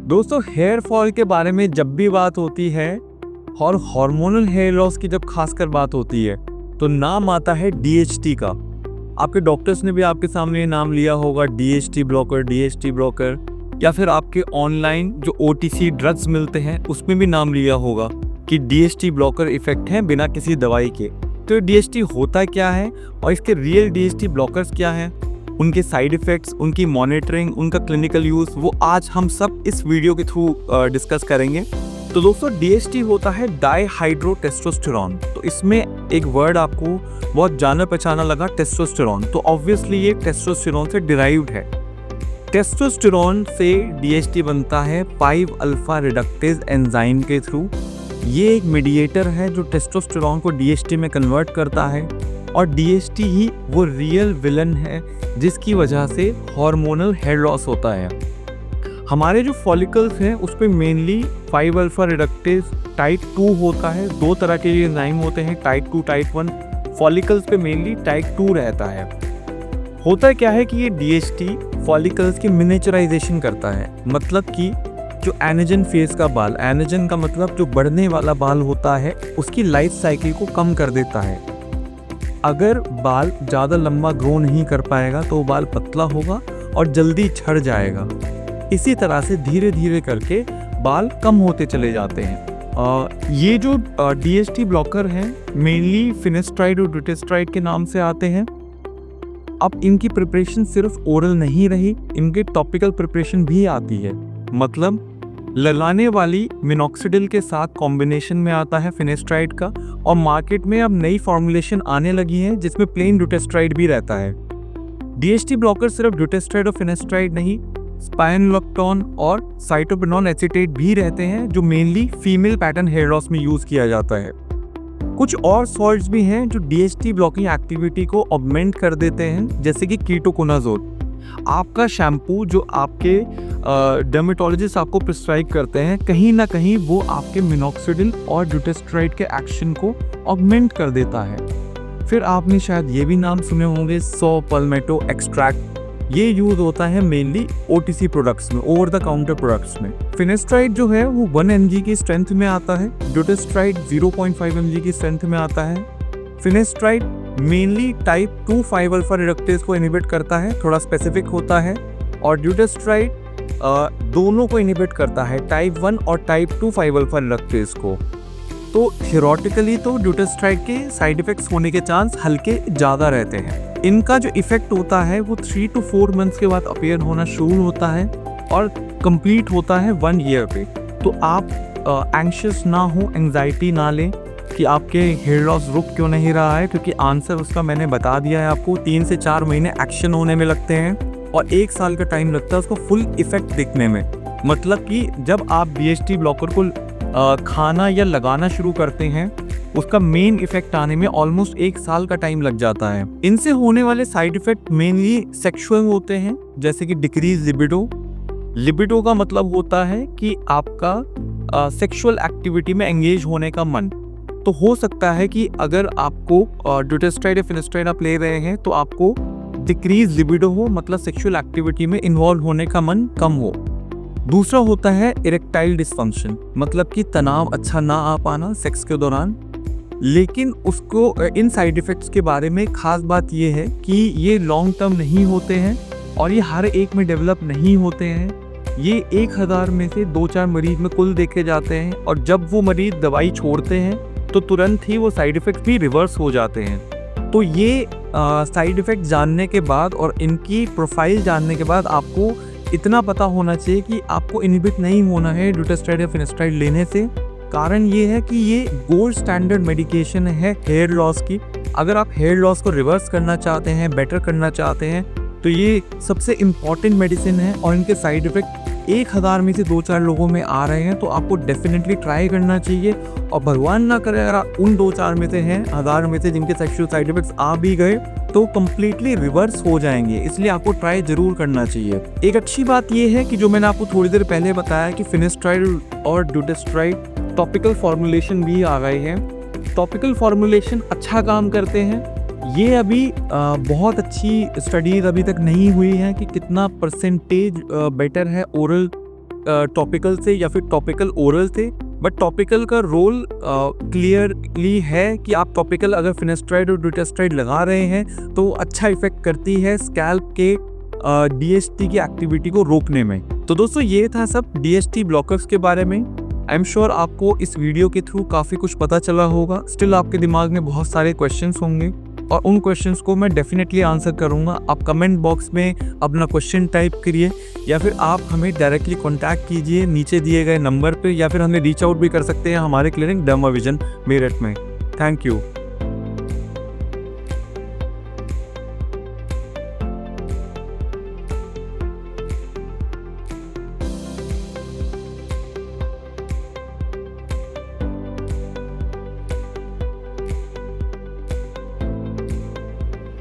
दोस्तों, hair fall के बारे में जब भी बात होती है और हार्मोनल हेयर लॉस की जब खासकर बात होती है तो नाम आता है DHT का। आपके डॉक्टर्स ने भी आपके सामने ये नाम लिया होगा, DHT ब्लॉकर, या फिर आपके ऑनलाइन जो OTC ड्रग्स मिलते हैं उसमें भी नाम लिया होगा कि DHT ब्लॉकर इफेक्ट है बिना किसी दवाई के। तो DHT होता क्या है और इसके रियल DHT ब्लॉकर्स क्या हैं, उनके साइड इफ़ेक्ट्स, उनकी मॉनिटरिंग, उनका क्लिनिकल यूज़, वो आज हम सब इस वीडियो के थ्रू डिस्कस करेंगे। तो दोस्तों, DHT होता है डाईहाइड्रोटेस्टोस्टेरॉन। तो इसमें एक वर्ड आपको बहुत जाना पहचाना लगा, टेस्टोस्टेरॉन। तो ऑब्वियसली ये टेस्टोस्टेरॉन से डिराइव्ड है। टेस्टोस्टेरॉन से DHT बनता है 5 अल्फा रिडक्टेज एंजाइम के थ्रू। ये एक मीडिएटर है जो टेस्टोस्टेरॉन को DHT में कन्वर्ट करता है, और DHT ही वो रियल विलन है जिसकी वजह से हार्मोनल हेयर लॉस होता है। हमारे जो फॉलिकल्स हैं उस पर मेनली 5 अल्फा रिडक्टेज टाइप 2 होता है। 2 तरह के ये एंजाइम होते हैं, टाइप 2, टाइप 1। फॉलिकल्स पे मेनली टाइप 2 रहता है। होता क्या है कि ये DHT फॉलिकल्स की मिनिएचराइजेशन करता है, मतलब कि जो एनाजन फेज का बाल, एनाजन का मतलब जो बढ़ने वाला बाल होता है, उसकी लाइफ साइकिल को कम कर देता है। अगर बाल ज़्यादा लंबा ग्रो नहीं कर पाएगा तो बाल पतला होगा और जल्दी झड़ जाएगा। इसी तरह से धीरे धीरे करके बाल कम होते चले जाते हैं। ये जो DHT ब्लॉकर हैं मेनली फिनेस्ट्राइड और ड्यूटेस्ट्राइड के नाम से आते हैं। अब इनकी प्रिपरेशन सिर्फ ओरल नहीं रही, इनकी टॉपिकल प्रिपरेशन भी आती है। मतलब लगाने वाली मिनॉक्सिडिल के साथ कॉम्बिनेशन में आता है फिनेस्ट्राइड का, और मार्केट में अब नई फॉर्मुलेशन आने लगी है जिसमें प्लेन ड्यूटेस्ट्राइड भी रहता है। DHT ब्लॉकर सिर्फ ड्यूटेस्ट्राइड और फिनेस्ट्राइड नहीं, स्पाइनोलेक्टोन और साइटोपेनॉन एसीटेट भी रहते हैं जो mainly female pattern hair loss में यूज किया जाता है। कुछ और सॉल्ट्स भी हैं जो DHT ब्लॉकिंग एक्टिविटी को ऑगमेंट कर देते हैं, जैसे कि कीटोकोनाजोल। आपका शैम्पू जो आपके डर्मेटोलॉजिस्ट आपको प्रिस्क्राइब करते हैं, कहीं ना कहीं वो आपके मिनॉक्सिडिल और ड्यूटेस्ट्राइड के एक्शन को ऑगमेंट कर देता है। फिर आपने शायद ये भी नाम सुने होंगे, सॉ पाल्मेटो एक्सट्रैक्ट। ये यूज होता है मेनली OTC प्रोडक्ट्स में, ओवर द काउंटर प्रोडक्ट्स में। फिनेस्ट्राइड जो है वो 1 mg की स्ट्रेंथ में आता है, ड्यूटेस्ट्राइड 0.5 mg की स्ट्रेंथ में आता है। Finasteride mainly type 2 5 alpha reductase को इनहिबिट करता है, थोड़ा स्पेसिफिक होता है, और ड्यूटेस्ट्राइड दोनों को इनहिबिट करता है, टाइप 1 और टाइप 2 5 अल्फा रिडक्टेज को। तो थियोरेटिकली तो ड्यूटेस्ट्राइड के साइड इफेक्ट्स होने के चांस हल्के ज़्यादा रहते हैं। इनका जो इफेक्ट होता है वो 3 to 4 मंथ्स के बाद अपीयर होना शुरू होता है और कंप्लीट होता है 1 ईयर पे। तो आप एंग्शियस ना हो, एंग्जाइटी ना लें कि आपके हेयर लॉस रुक क्यों नहीं रहा है, क्योंकि आंसर उसका मैंने बता दिया है आपको। 3 से 4 महीने एक्शन होने में लगते हैं और 1 साल का टाइम लगता है उसको फुल इफेक्ट दिखने में। मतलब कि जब आप DHT ब्लॉकर को खाना या लगाना शुरू करते हैं, उसका मेन इफेक्ट आने में ऑलमोस्ट 1 साल का टाइम लग जाता है। इनसे होने वाले साइड इफेक्ट मेनली सेक्सुअल होते हैं, जैसे कि डिक्रीज लिबिडो। लिबिडो का मतलब होता है कि आपका सेक्सुअल एक्टिविटी में एंगेज होने का मन। तो हो सकता है कि अगर आपको ड्यूटेस्ट्राइड या फिनेस्ट्राइड आप ले रहे हैं तो आपको डिक्रीज लिबिडो हो, मतलब सेक्सुअल एक्टिविटी में इन्वॉल्व होने का मन कम हो। दूसरा होता है इरेक्टाइल डिसफंक्शन, मतलब कि तनाव अच्छा ना आ पाना सेक्स के दौरान। लेकिन उसको इन साइड इफ़ेक्ट्स के बारे में खास बात ये है कि ये लॉन्ग टर्म नहीं होते हैं और ये हर एक में डेवलप नहीं होते हैं। ये 1000 में से 2-4 मरीज में कुल देखे जाते हैं, और जब वो मरीज दवाई छोड़ते हैं तो तुरंत ही वो साइड इफ़ेक्ट भी रिवर्स हो जाते हैं। तो ये साइड इफ़ेक्ट जानने के बाद और इनकी प्रोफाइल जानने के बाद आपको इतना पता होना चाहिए कि आपको इनहिबिट नहीं होना है ड्यूटेस्ट्राइड या फिनेस्ट्राइड लेने से। कारण ये है कि ये गोल्ड स्टैंडर्ड मेडिकेशन है हेयर लॉस की। अगर आप हेयर लॉस को रिवर्स करना चाहते हैं, बेटर करना चाहते हैं, तो ये सबसे इम्पॉर्टेंट मेडिसिन है, और इनके साइड इफ़ेक्ट 1000 में से 2-4 लोगों में आ रहे हैं, तो आपको डेफिनेटली ट्राई करना चाहिए। और भगवान ना करे अगर आप उन 2-4 में से हैं, 1000 में से जिनके सेक्सुअल साइड इफेक्ट्स आ भी गए, तो कम्प्लीटली रिवर्स हो जाएंगे। इसलिए आपको ट्राई जरूर करना चाहिए। एक अच्छी बात यह है कि जो मैंने आपको थोड़ी देर पहले बताया कि फिनेस्ट्राइड और ड्यूटेस्ट्राइड टॉपिकल फॉर्मुलेशन भी आ गए हैं। टॉपिकल फॉर्मुलेशन अच्छा काम करते हैं। ये अभी बहुत अच्छी स्टडीज़ अभी तक नहीं हुई हैं कि कितना परसेंटेज बेटर है ओरल टॉपिकल से या फिर टॉपिकल ओरल थे, बट टॉपिकल का रोल क्लियरली है कि आप टॉपिकल अगर फिनेस्ट्राइड और डुटास्ट्राइड लगा रहे हैं तो अच्छा इफेक्ट करती है स्कैल्प के DHT की एक्टिविटी को रोकने में। तो दोस्तों ये था सब DHT ब्लॉकर्स के बारे में। आई एम श्योर आपको इस वीडियो के थ्रू काफ़ी कुछ पता चला होगा। स्टिल आपके दिमाग में बहुत सारे क्वेश्चंस होंगे और उन क्वेश्चंस को मैं डेफिनेटली आंसर करूंगा। आप कमेंट बॉक्स में अपना क्वेश्चन टाइप करिए या फिर आप हमें डायरेक्टली कांटेक्ट कीजिए नीचे दिए गए नंबर पे, या फिर हमें रीच आउट भी कर सकते हैं हमारे क्लिनिक डर्मा विजन मेरठ में। Thank you.